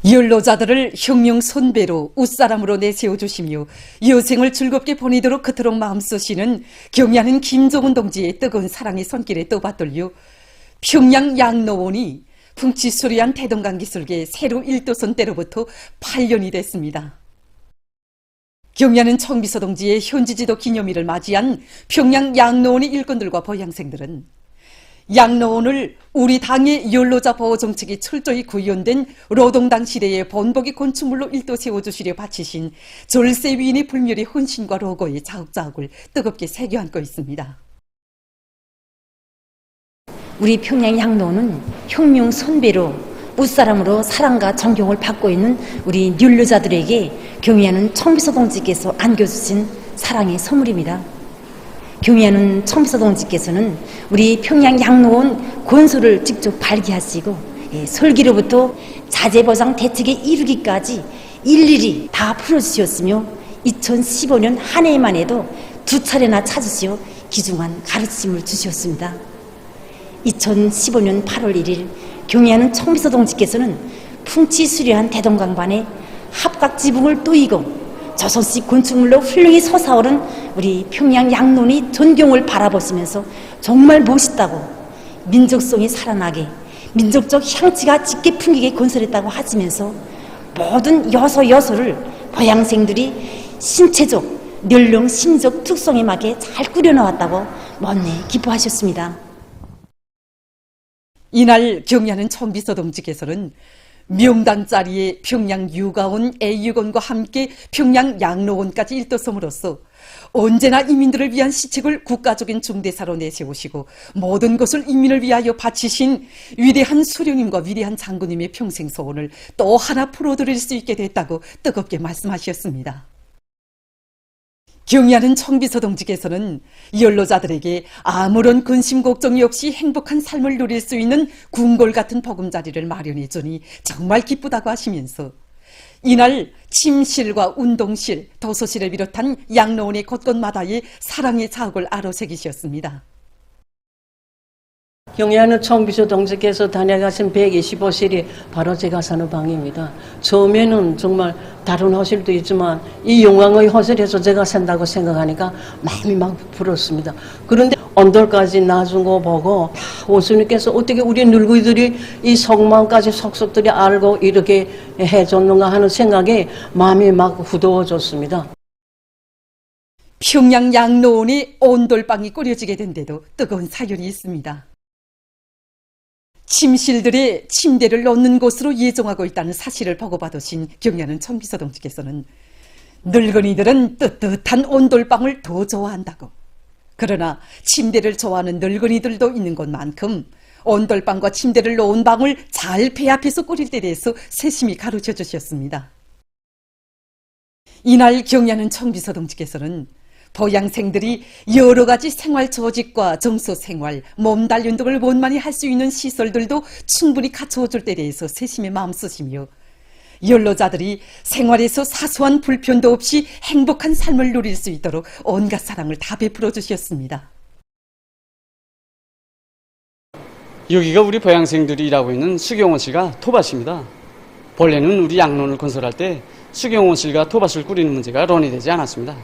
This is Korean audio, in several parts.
연로자들을 혁명 선배로 웃사람으로 내세워주시며 여생을 즐겁게 보내도록 그토록 마음쓰시는 경의하는 김정은 동지의 뜨거운 사랑의 손길에 떠받들려 평양 양로원이 풍치수려한 대동강 기술계 새로 1도선 때로부터 8년이 됐습니다. 경의하는 청비서 동지의 현지지도 기념일을 맞이한 평양 양로원의 일꾼들과 보양생들은 양로원을 우리 당의 연로자 보호 정책이 철저히 구현된 노동당 시대의 본보기 건축물로 일도 세워주시려 바치신 절세 위인의 불멸의 헌신과 로고의 자욱자욱을 뜨겁게 새겨안고 있습니다. 우리 평양 양로원은 혁명 선배로 웃사람으로 사랑과 존경을 받고 있는 우리 연로자들에게 경의하는 청비서 동지께서 안겨주신 사랑의 선물입니다. 경의하는 청비서 동지께서는 우리 평양 양로원 건설을 직접 발기하시고 설계로부터 자재보상 대책에 이르기까지 일일이 다 풀어주셨으며 2015년 한 해만 해도 2차례나 찾으시어 귀중한 가르침을 주셨습니다. 2015년 8월 1일 경의하는 청비서 동지께서는 풍치수려한 대동강반에 합각지붕을 뚫고 조선식 건축물로 훌륭히 솟아오른 우리 평양 양로원의 전경을 바라보시면서 정말 멋있다고, 민족성이 살아나게, 민족적 향취가 짙게 풍기게 건설했다고 하시면서 모든 요소요소를 보양생들이 신체적, 연령, 심리적 특성에 맞게 잘 꾸려놓았다고 못내 기뻐하셨습니다. 이날 경의하는 청비서 동지께서는 명당 자리에 평양 유가원, 애육원과 함께 평양 양로원까지 일도섬으로써 언제나 인민들을 위한 시책을 국가적인 중대사로 내세우시고 모든 것을 인민을 위하여 바치신 위대한 수령님과 위대한 장군님의 평생 소원을 또 하나 풀어드릴 수 있게 됐다고 뜨겁게 말씀하셨습니다. 경의하는 청비서 동지께서는 연로자들에게 아무런 근심 걱정이 없이 행복한 삶을 누릴 수 있는 궁궐 같은 보금자리를 마련해 주니 정말 기쁘다고 하시면서 이날 침실과 운동실, 도서실을 비롯한 양로원의 곳곳마다의 사랑의 자욱을 아로새기셨습니다. 경의하는 청비서 동지께서 다녀가신 125실이 바로 제가 사는 방입니다. 처음에는 정말 다른 허실도 있지만 이 영광의 허실에서 제가 산다고 생각하니까 마음이 막 불었습니다. 그런데 언돌까지 놔준 거 보고 원수님께서 어떻게 우리 늙은이들이 이 속마음까지 속속들이 알고 이렇게 해줬는가 하는 생각에 마음이 막 후더워졌습니다. 평양 양로원에 온돌방이 꾸려지게 된 데도 뜨거운 사연이 있습니다. 침실들의 침대를 놓는 곳으로 예정하고 있다는 사실을 보고받으신 경의하는 청비서 동지께서는 늙은이들은 뜨뜻한 온돌방을 더 좋아한다고, 그러나 침대를 좋아하는 늙은이들도 있는 것만큼 온돌방과 침대를 놓은 방을 잘 배합해서 꾸릴 때 대해서 세심히 가르쳐 주셨습니다. 이날 경의하는 청비서 동지께서는 보양생들이 여러 가지 생활 조직과 정서 생활, 몸달 운동을 원만히 할 수 있는 시설들도 충분히 갖춰줄 때 대해서 세심히 마음 쓰시며 연로자들이 생활에서 사소한 불편도 없이 행복한 삶을 누릴 수 있도록 온갖 사랑을 다 베풀어 주셨습니다. 여기가 우리 보양생들이 일하고 있는 수경원실과 토밭입니다. 본래는 우리 양로원을 건설할 때 수경원실과 토밭을 꾸리는 문제가 논의되지 않았습니다.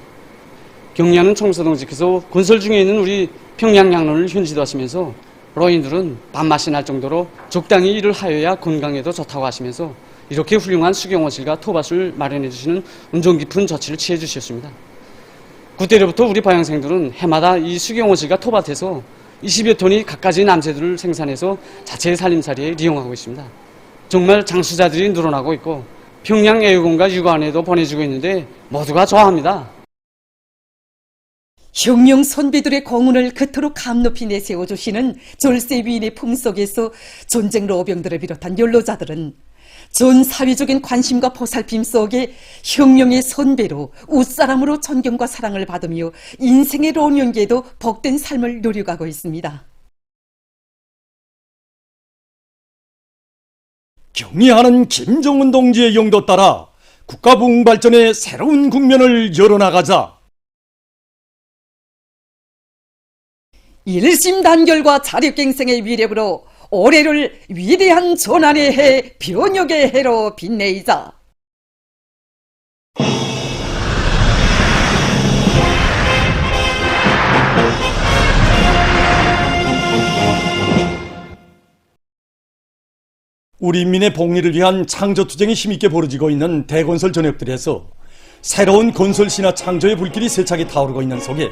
경의하는 청비서 동지께서 건설 중에 있는 우리 평양 양로원을 현지도 하시면서 노인들은 밥맛이 날 정도로 적당히 일을 하여야 건강에도 좋다고 하시면서 이렇게 훌륭한 수경원실과 토밭을 마련해 주시는 은총 깊은 조치를 취해 주셨습니다. 그때로부터 우리 보양생들은 해마다 이 수경원실과 토밭에서 20여 톤이 갖가지 남새들을 생산해서 자체의 살림살이에 이용하고 있습니다. 정말 장수자들이 늘어나고 있고 평양 애육원과 육아원에도 보내주고 있는데 모두가 좋아합니다. 혁명 선비들의 공훈을 그토록 감높이 내세워주시는 절세 위인의 품속에서 전쟁 로병들을 비롯한 연로자들은 전 사회적인 관심과 보살핌 속에 혁명의 선배로 웃사람으로 존경과 사랑을 받으며 인생의 노년기에도 복된 삶을 누려가고 있습니다. 경의하는 김정은 동지의 용도 따라 국가 부흥 발전의 새로운 국면을 열어나가자. 일심단결과 자력갱생의 위력으로 올해를 위대한 조난의 해, 변혁의 해로 빛내이자. 우리 인민의 복리를 위한 창조투쟁이 힘있게 벌어지고 있는 대건설 전역들에서 새로운 건설 신화 창조의 불길이 세차게 타오르고 있는 속에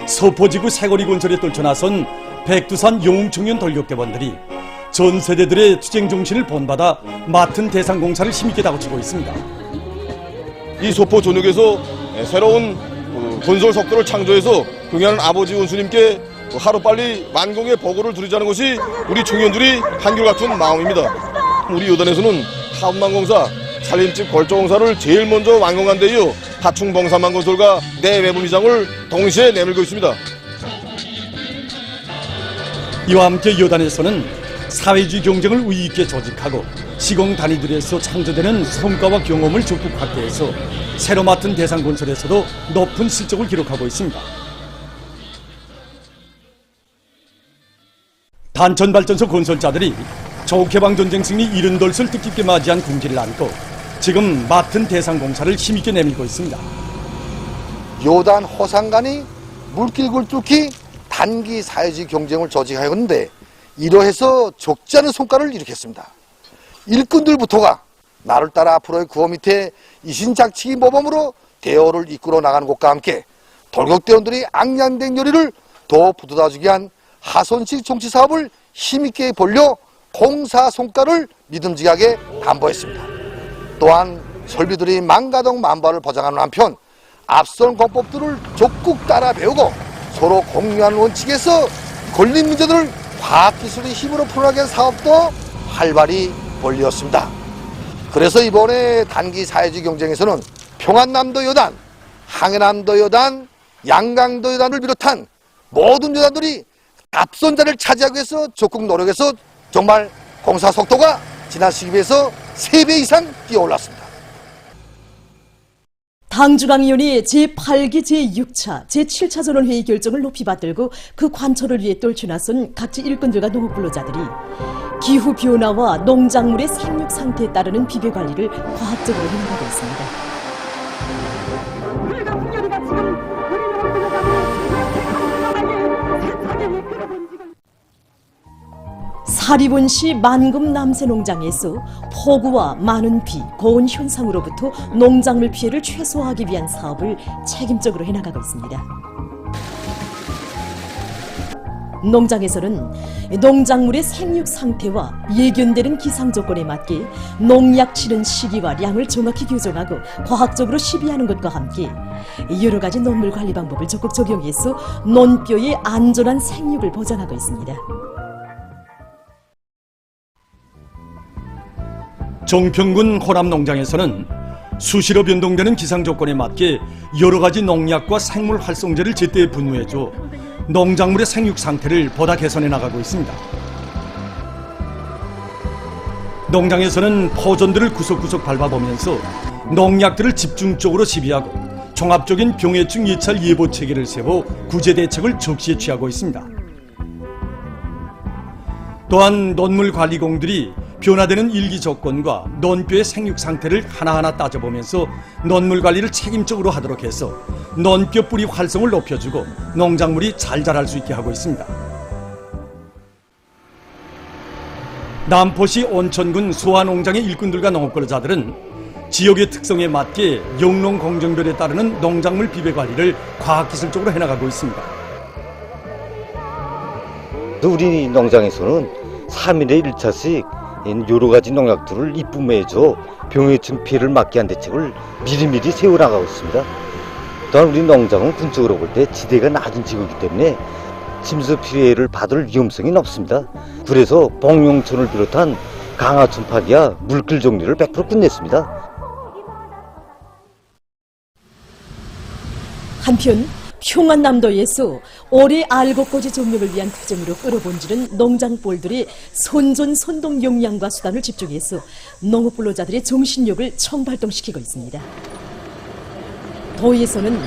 서포지구 새거리 건설에 떨쳐나선 백두산 영웅청년 돌격대원들이 전 세대들의 투쟁 정신을 본받아 맡은 대상 공사를 힘있게 다그치고 있습니다. 이 소포 전역에서 새로운 건설 속도를 창조해서 경의하는 아버지 원수님께 하루빨리 만공의 보고를 드리자는 것이 우리 청년들이 한결같은 마음입니다. 우리 요단에서는 타운망공사, 산림집 걸조공사를 제일 먼저 완공한 데 이어 하충봉사망건설과 내외분위장을 동시에 내밀고 있습니다. 이와 함께 여단에서는 사회주의 경쟁을 의의 있게 조직하고 시공 단위들에서 창조되는 성과와 경험을 적극 확대해서 새로 맡은 대상 건설에서도 높은 실적을 기록하고 있습니다. 단천발전소 건설자들이 조개방 전쟁 승리 70돌을 뜻깊게 맞이한 궁지를 안고 지금 맡은 대상 공사를 힘있게 내밀고 있습니다. 요단 호상간이 물길을 뚫기 단기 사회주의 경쟁을 조직하였는데 이러해서 적지 않은 성과를 일으켰습니다. 일꾼들부터가 나를 따라 앞으로의 구호 밑에 이신작치기 모범으로 대어를 이끌어 나가는 것과 함께 돌격대원들이 악량된 열의를 더 부도다주기 위한 하선식 정치사업을 힘있게 벌려 공사 성과를 믿음직하게 담보했습니다. 또한 설비들이 망가동 만발을 보장하는 한편 앞선 공법들을 적극 따라 배우고 서로 공유하는 원칙에서 걸린 문제들을 과학기술의 힘으로 풀어나가는 사업도 활발히 벌리었습니다. 그래서 이번에 단기 사회주의 경쟁에서는 평안남도 여단, 항해남도 여단, 양강도 여단을 비롯한 모든 여단들이 앞선 자리를 차지하기 위해서 적극 노력해서 정말 공사 속도가 지난 시기에 비해서 3배 이상 뛰어올랐습니다. 당중앙위원회 제8기 제6차 제7차 전원회의 결정을 높이 받들고 그 관철을 위해 떨쳐나선 각지 일꾼들과 농업근로자들이 기후변화와 농작물의 생육 상태에 따르는 비배관리를 과학적으로 해나가고 있습니다. 사리본시 만금 남새농장에서 폭우와 많은 비, 고온 현상으로부터 농작물 피해를 최소화하기 위한 사업을 책임적으로 해나가고 있습니다. 농장에서는 농작물의 생육 상태와 예견되는 기상 조건에 맞게 농약 치는 시기와 량을 정확히 규정하고 과학적으로 시비하는 것과 함께 여러 가지 논물 관리 방법을 적극 적용해서 논뼈의 안전한 생육을 보장하고 있습니다. 정평군 호남 농장에서는 수시로 변동되는 기상 조건에 맞게 여러 가지 농약과 생물 활성제를 제때 분무해줘 농작물의 생육 상태를 보다 개선해 나가고 있습니다. 농장에서는 포전들을 구석구석 밟아보면서 농약들을 집중적으로 시비하고 종합적인 병해충 예찰 예보 체계를 세워 구제 대책을 적시에 취하고 있습니다. 또한 논물관리공들이 변화되는 일기 조건과 논뼈의 생육 상태를 하나하나 따져보면서 논물 관리를 책임적으로 하도록 해서 논뼈 뿌리 활성을 높여주고 농작물이 잘 자랄 수 있게 하고 있습니다. 남포시 온천군 소화농장의 일꾼들과 농업근로자들은 지역의 특성에 맞게 영농 공정별에 따르는 농작물 비배 관리를 과학기술적으로 해나가고 있습니다. 우리 농장에서는 3일에 1차씩 여러 가지 농약들을 입분해줘 병해충 피해를 막기 위한 대책을 미리미리 세워나가고 있습니다. 또한 우리 농장은 군적으로 볼 때 지대가 낮은 지구이기 때문에 침수 피해를 받을 위험성이 높습니다. 그래서 봉용천을 비롯한 강하천 파기와 물길 정리를 100% 끝냈습니다. 한편 평안남도에서 올해 알곡고지 종목을 위한 투쟁으로 끌어본지는 농장볼들의 선전 선동 역량과 수단을 집중해서 농업근로자들의 정신력을 총발동시키고 있습니다. 도에서는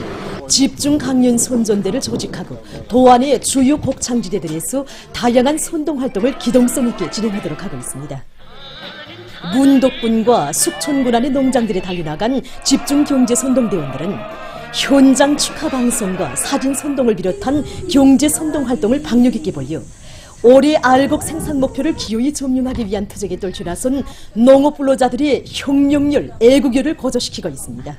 집중 강연 선전대를 조직하고 도안의 주요 곡창지대들에서 다양한 선동 활동을 기동성 있게 진행하도록 하고 있습니다. 문덕군과 숙촌군 안의 농장들에 달려나간 집중 경제 선동대원들은 현장 축하 방송과 사진 선동을 비롯한 경제 선동 활동을 박력 있게 벌여 올해 알곡 생산 목표를 기호히 점령하기 위한 투쟁에 떨쳐 나선 농업 불로자들의 혁명열, 애국열을 고조시키고 있습니다.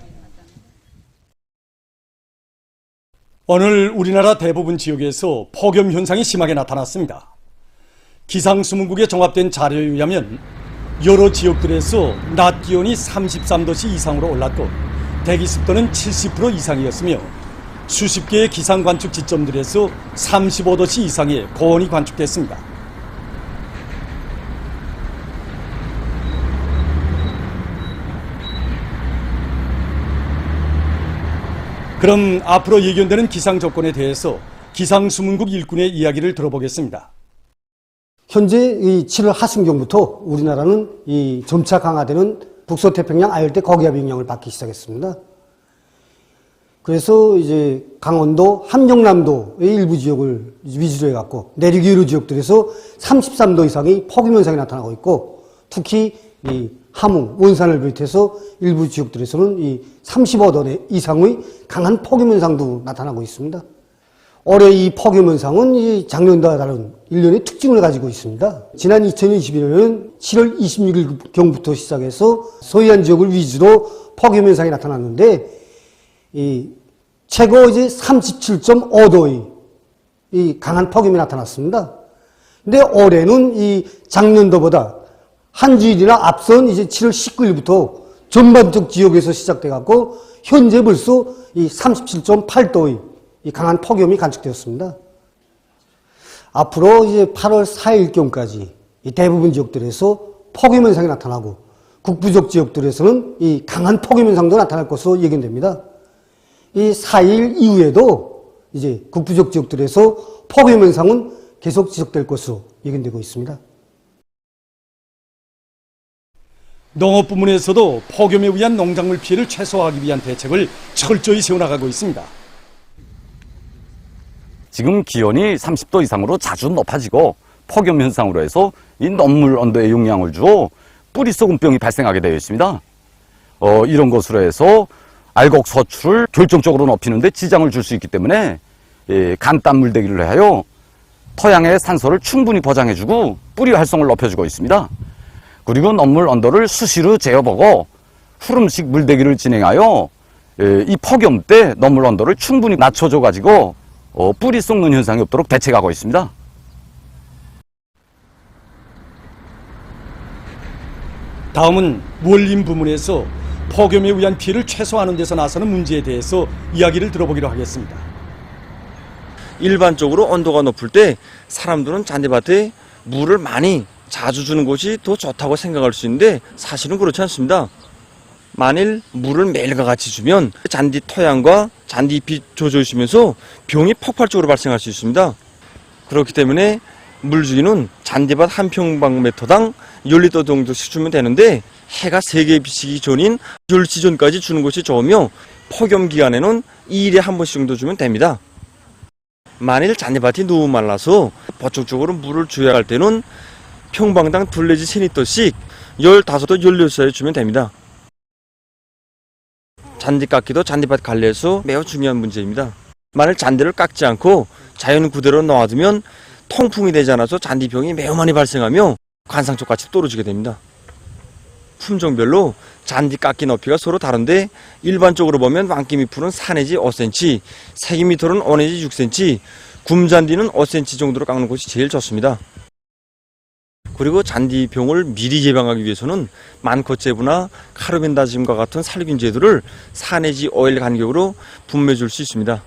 오늘 우리나라 대부분 지역에서 폭염 현상이 심하게 나타났습니다. 기상수문국에 종합된 자료에 의하면 여러 지역들에서 낮 기온이 33도씨 이상으로 올랐고 대기 습도는 70% 이상이었으며 수십 개의 기상 관측 지점들에서 35도씨 이상의 고온이 관측됐습니다. 그럼 앞으로 예견되는 기상 조건에 대해서 기상수문국 일꾼의 이야기를 들어보겠습니다. 현재 이 7월 하순경부터 우리나라는 이 점차 강화되는 북서태평양 아열대 거기압 영향을 받기 시작했습니다. 그래서 이제 강원도, 함경남도의 일부 지역을 위주로 해갖고 내륙 여러 지역들에서 33도 이상의 폭염 현상이 나타나고 있고, 특히 이 함흥, 원산을 비롯해서 일부 지역들에서는 이 35도 이상의 강한 폭염 현상도 나타나고 있습니다. 올해 이 폭염 현상은 이 작년과 다른 일련의 특징을 가지고 있습니다. 지난 2021년은 7월 26일경부터 시작해서 서해안 지역을 위주로 폭염 현상이 나타났는데, 이 최고 이제 37.5도의 이 강한 폭염이 나타났습니다. 근데 올해는 이 작년도보다 한 주일이나 앞선 이제 7월 19일부터 전반적 지역에서 시작돼 갖고 현재 벌써 이 37.8도의 이 강한 폭염이 관측되었습니다. 앞으로 이제 8월 4일경까지 이 대부분 지역들에서 폭염 현상이 나타나고 북부적 지역들에서는 이 강한 폭염 현상도 나타날 것으로 예견됩니다. 이 4일 이후에도 이제 북부적 지역들에서 폭염 현상은 계속 지속될 것으로 예견되고 있습니다. 농업 부문에서도 폭염에 의한 농작물 피해를 최소화하기 위한 대책을 철저히 세워나가고 있습니다. 지금 기온이 30도 이상으로 자주 높아지고 폭염 현상으로 해서 이 논물 언더에 영향을 주어 뿌리소금병이 발생하게 되어 있습니다. 이런 것으로 해서 알곡 서출을 결정적으로 높이는데 지장을 줄 수 있기 때문에 간단 물대기를 하여 토양의 산소를 충분히 보장해주고 뿌리 활성을 높여주고 있습니다. 그리고 논물 언더를 수시로 재어보고 후름식 물대기를 진행하여 이 폭염 때 논물 언더를 충분히 낮춰줘가지고 뿌리 썩는 현상이 없도록 대책하고 있습니다. 다음은 원림 부문에서 폭염에 의한 피해를 최소화하는 데서 나서는 문제에 대해서 이야기를 들어보기로 하겠습니다. 일반적으로 온도가 높을 때 사람들은 잔디밭에 물을 많이 자주 주는 것이 더 좋다고 생각할 수 있는데 사실은 그렇지 않습니다. 만일 물을 매일과 같이 주면 잔디 토양과 잔디잎이 젖어있으면서 병이 폭발적으로 발생할 수 있습니다. 그렇기 때문에 물주기는 잔디밭 한 평방미터당 10리터 정도씩 주면 되는데 해가 3개 비치기 전인 10시 전까지 주는 것이 좋으며 폭염 기간에는 2일에 한 번씩 정도 주면 됩니다. 만일 잔디밭이 너무 말라서 보충적으로 물을 줘야 할 때는 평방당 2 내지 3리터씩 15도 16시에 주면 됩니다. 잔디 깎기도 잔디밭 관리에서 매우 중요한 문제입니다. 만일 잔디를 깎지 않고 자연 그대로 놔두면 통풍이 되지 않아서 잔디병이 매우 많이 발생하며 관상초같이 떨어지게 됩니다. 품종별로 잔디 깎기 높이가 서로 다른데 일반적으로 보면 왕기미풀은 4 내지 5cm, 세기미털은 5 내지 6cm, 굼잔디는 5cm 정도로 깎는 것이 제일 좋습니다. 그리고 잔디병을 미리 예방하기 위해서는 만코제부나 카르벤다짐과 같은 살균제들을 4 내지 5일 간격으로 분매줄 수 있습니다.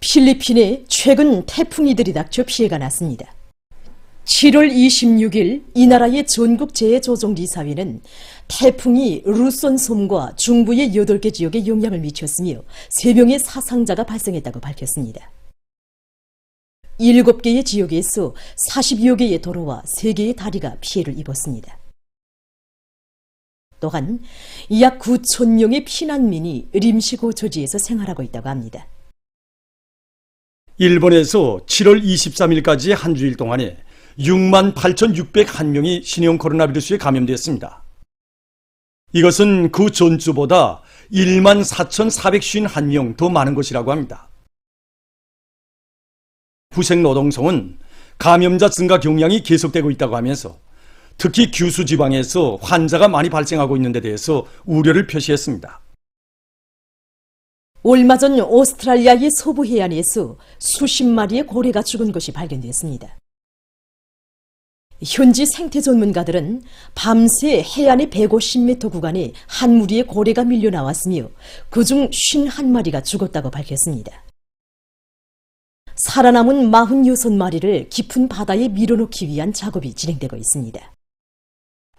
필리핀에 최근 태풍이 들이닥쳐 피해가 났습니다. 7월 26일 이 나라의 전국재해조정이사회는 태풍이 루손 섬과 중부의 8개 지역에 영향을 미쳤으며 3명의 사상자가 발생했다고 밝혔습니다. 7개의 지역에서 40여 개의 도로와 3개의 다리가 피해를 입었습니다. 또한 약 9,000명의 피난민이 림시고 조지에서 생활하고 있다고 합니다. 일본에서 7월 23일까지 한 주일 동안에 68,601명이 신형 코로나 바이러스에 감염되었습니다. 이것은 그 전주보다 14,451명 더 많은 것이라고 합니다. 후생노동성은 감염자 증가 경향이 계속되고 있다고 하면서 특히 규슈 지방에서 환자가 많이 발생하고 있는 데 대해서 우려를 표시했습니다. 얼마 전 오스트랄리아의 서부 해안에서 수십 마리의 고래가 죽은 것이 발견됐습니다. 현지 생태 전문가들은 밤새 해안의 150m 구간에 한 무리의 고래가 밀려 나왔으며 그중 51마리가 죽었다고 밝혔습니다. 살아남은 46마리를 깊은 바다에 밀어넣기 위한 작업이 진행되고 있습니다.